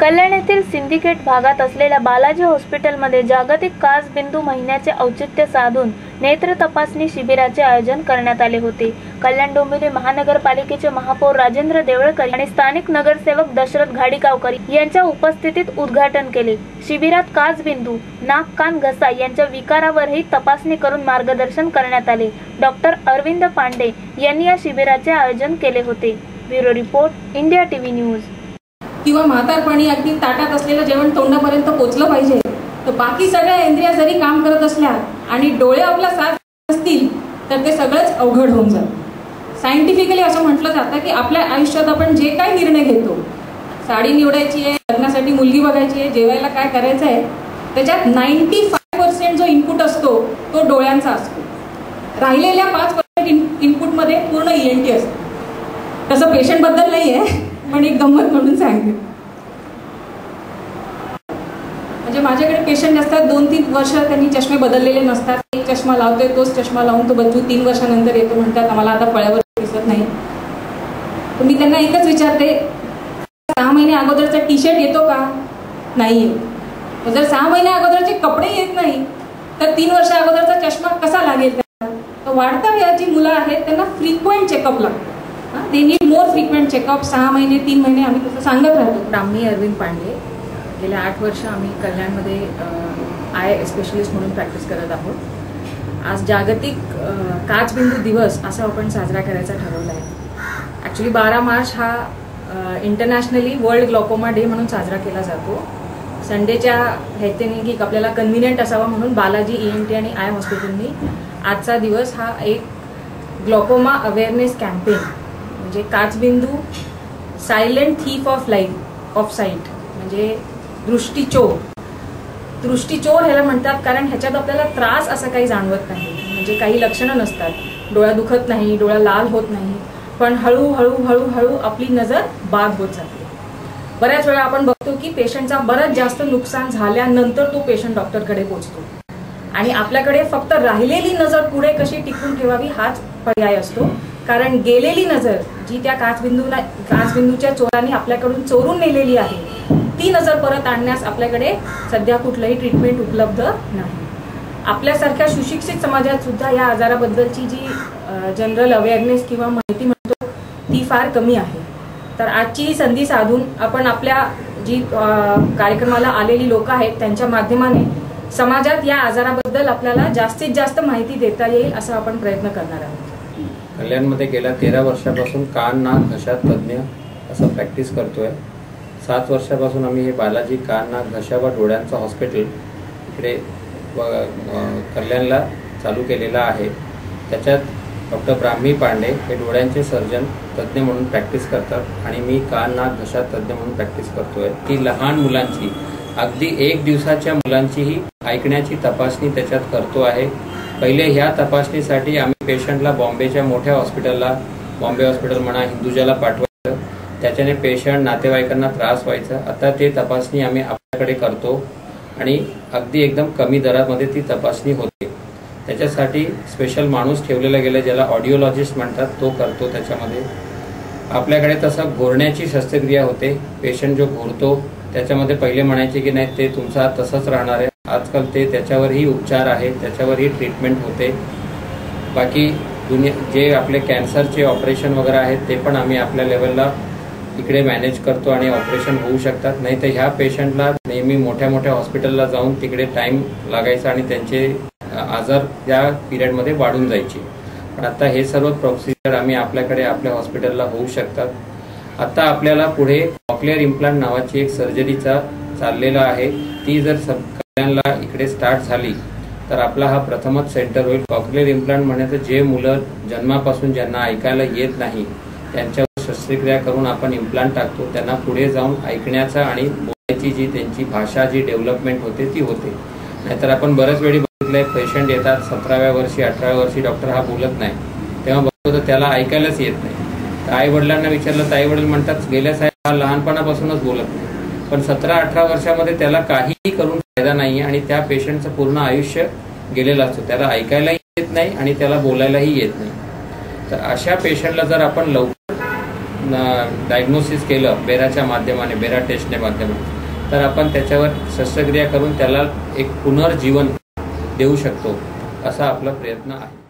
कल्याण येथील सिंडिकेट भागात असलेल्या बालाजी हॉस्पिटलमध्ये जागतिक काचबिंदू महिन्याचे औचित्य साधून नेत्र तपासणी शिबिराचे आयोजन करण्यात आले होते। कल्याण डोंबिवली महानगरपालिकेचे महापौर राजेंद्र देवळकर आणि स्थानिक नगरसेवक दशरथ घाडीगावकर यांच्या उपस्थितीत उद्घाटन केले। शिबिरात काचबिंदू, नाक, कान, घसा यांच्या विकारावरही तपासणी करून मार्गदर्शन करण्यात आले। डॉक्टर अरविंद पांडे यांनी या शिबिराचे आयोजन केले होते। Bureau report, India TV news. किंवा म्हातारपणी अगदी ताटात असलेलं जेवण तोंडापर्यंत पोचलं पाहिजे, तर बाकी सगळ्या इंद्रिया जरी काम करत असल्या आणि डोळे आपला साथ असतील तर ते सगळंच अवघड होऊन जातं। सायंटिफिकली असं म्हटलं जातं की आपल्या आयुष्यात आपण जे काही निर्णय घेतो, साडी निवडायची आहे, लग्नासाठी मुलगी बघायची आहे, जेवायला काय करायचं आहे, त्याच्यात 95% जो इनपुट असतो तो डोळ्यांचा असतो। राहिलेल्या 5% इनपुटमध्ये पूर्ण ENT असतं। तसं पेशंट बद्दल नाही आहे, पण एक गंमत म्हणून सांगते। म्हणजे माझ्याकडे पेशंट असतात 2-3 वर्ष त्यांनी चष्मे बदललेले नसतात। एक चष्मा लावतोय, तोच चष्मा लावून तो बच्चू 3 वर्षानंतर येतो, म्हणतात आम्हाला आता फळ्यावर दिसत नाही। तर मी त्यांना एकच विचारते, 6 महिने अगोदरचा टी-शर्ट येतो का? नाही येत। जर 6 महिने अगोदरचे कपडे येत नाही तर 3 वर्ष अगोदरचा चष्मा कसा लागेल त्यांना? तर वाढता वयाची मुलं आहेत त्यांना फ्रिक्वेंट चेकअप लागतो। They need more frequent checkup. 6 महिने 3 महिने आम्ही तसं सांगत राहतो। मी अरविंद पांडे, गेल्या 8 वर्ष आम्ही कल्याणमध्ये आय स्पेशलिस्ट म्हणून प्रॅक्टिस करत आहोत। आज जागतिक काचबिंदू दिवस असा आपण साजरा करायचा ठरवला आहे। ॲक्च्युली 12 मार्च हा इंटरनॅशनली वर्ल्ड ग्लॉकोमा डे म्हणून साजरा केला जातो। संडेच्या ह्याच्याने की आपल्याला कन्व्हिनियंट असावा म्हणून बालाजी ENT आणि आय हॉस्पिटलनी आजचा दिवस हा एक ग्लॉकोमा अवेअरनेस कॅम्पेन, म्हणजे काचबिंदू silent thief of life of sight, म्हणजे दृष्टीचोर ह्याला म्हणतात, कारण ह्याच्यात आपल्याला त्रास असा काही जाणवत नाही, म्हणजे काही लक्षणं नसतात, डोळा दुखत नाही, डोळा लाल होत नाही, पण हळूहळू आपली नजर बाद होत जाते। बऱ्याच वेळा आपण बघतो की पेशंटचा बरंच जास्त नुकसान झाल्यानंतर तो पेशंट डॉक्टरकडे पोहोचतो आणि आपल्याकडे फक्त राहिलेली नजर पुढे कशी टिकून ठेवावी हाच पर्याय असतो, कारण गेलेली नजर जी त्या काचबिंदूच्या चोराने आपल्याकडून चोरून नेलेली आहे ती नजर परत आणण्यास आपल्याकडे सध्या कुठलंही ट्रीटमेंट उपलब्ध नाही। आपल्यासारख्या सुशिक्षित समाजात सुद्धा या आजाराबद्दलची जी जनरल अवेअरनेस किंवा माहिती म्हणतो ती फार कमी आहे। तर आजची ही संधी साधून आपण आपल्या जी कार्यक्रमाला आलेली लोक आहेत त्यांच्या माध्यमाने समाजात या आजाराबद्दल आपल्याला जास्तीत जास्त माहिती देता येईल असा आपण प्रयत्न करणार आहोत। कल्याणमध्ये गेल्या 13 वर्षापासून कान, नाक, घसा तज्ज्ञ असं प्रॅक्टिस करतोय। 7 वर्षापासून आम्ही हे बालाजी कान, नाक, घसा व डोळ्यांचं हॉस्पिटल इकडे कल्याणला चालू केलेलं आहे। त्याच्यात डॉक्टर ब्राह्मी पांडे हे डोळ्यांचे सर्जन तज्ज्ञ म्हणून प्रॅक्टिस करतात आणि मी कान, नाक, घसा तज्ज्ञ म्हणून प्रॅक्टिस करतोय। ती लहान मुलांची, अगदी 1 दिवसाच्या मुलांचीही ऐकण्याची तपासणी त्याच्यात करतो आहे। पहिले ह्या तपासणीसाठी आम्ही पेशंटला बॉम्बेच्या मोठ्या हॉस्पिटलला, बॉम्बे हॉस्पिटल म्हणा, हिंदुजाला पाठवायचं, त्याच्याने पेशंट नातेवाईकांना त्रास व्हायचा। आता ते तपासणी आम्ही आपल्याकडे करतो आणि अगदी एकदम कमी दरामध्ये ती तपासणी होते। त्याच्यासाठी स्पेशल माणूस ठेवलेला गेला ज्याला ऑडिओलॉजिस्ट म्हणतात, तो करतो। त्याच्यामध्ये आपल्याकडे तसं घोरण्याची शस्त्रक्रिया होते। पेशंट जो घोरतो त्याच्यामध्ये पहिले म्हणायचे की नाही ते तुमचा तसंच राहणार आहे, आजकाल ते त्याच्यावरही उपचार आहेत, त्याच्यावरही ट्रीटमेंट होते। बाकी जे आपले कॅन्सरचे ऑपरेशन वगैरे आहेत ते पण आम्ही आपल्या लेवलला इकडे मॅनेज करतो आणि ऑपरेशन होऊ शकतात। नाही तर ह्या पेशंटला नेहमी मोठ्या हॉस्पिटलला जाऊन तिकडे टाइम लागायचा आणि त्यांचे आजार त्या पिरियडमध्ये वाढून जायचे। पण आता हे सर्व प्रोसिजर आम्ही आपल्याकडे आपल्या हॉस्पिटलला होऊ शकतात। आता आपल्याला पुढे कॉक्लिअर इम्प्लांट नावाची एक सर्जरीचा चाललेला आहे, ती जर कल्याणला इकडे स्टार्ट झाली तर आपला हा प्रथमच सेंटर होईल। कॉक्लिअर इम्प्लांट म्हणजे जे मुलं जन्मापासून ज्यांना ऐकायला येत नाही त्यांच्यावर शस्त्रक्रिया करून आपण इम्प्लांट टाकतो, त्यांना पुढे जाऊन ऐकण्याचा आणि बोलण्याची जी त्यांची भाषा जी डेव्हलपमेंट होते ती होते। नाहीतर आपण बऱ्याच वेळी बघितलंय पेशंट येतात 17व्या वर्षी 18व्या वर्षी डॉक्टर हा बोलत नाही, तेव्हा बघतो तर त्याला ऐकायलाच येत नाही। तर आई वडिलांना विचारलं तर आई वडील म्हणतात गेल्या साहेब हा लहानपणापासूनच बोलत नाही, पण 17-18 वर्षामध्ये त्याला काहीही करून फायदा नाही आणि त्या पेशंटचं पूर्ण आयुष्य गेलेलं असतं, त्याला ऐकायलाही येत नाही आणि त्याला बोलायलाही येत नाही। तर अशा पेशंटला जर आपण लवकर डायग्नोसिस केलं बेराच्या माध्यमाने, बेरा टेस्टने माध्यमाने, तर आपण त्याच्यावर शस्त्रक्रिया करून त्याला एक पुनर्जीवन देऊ शकतो, असा आपला प्रयत्न आहे.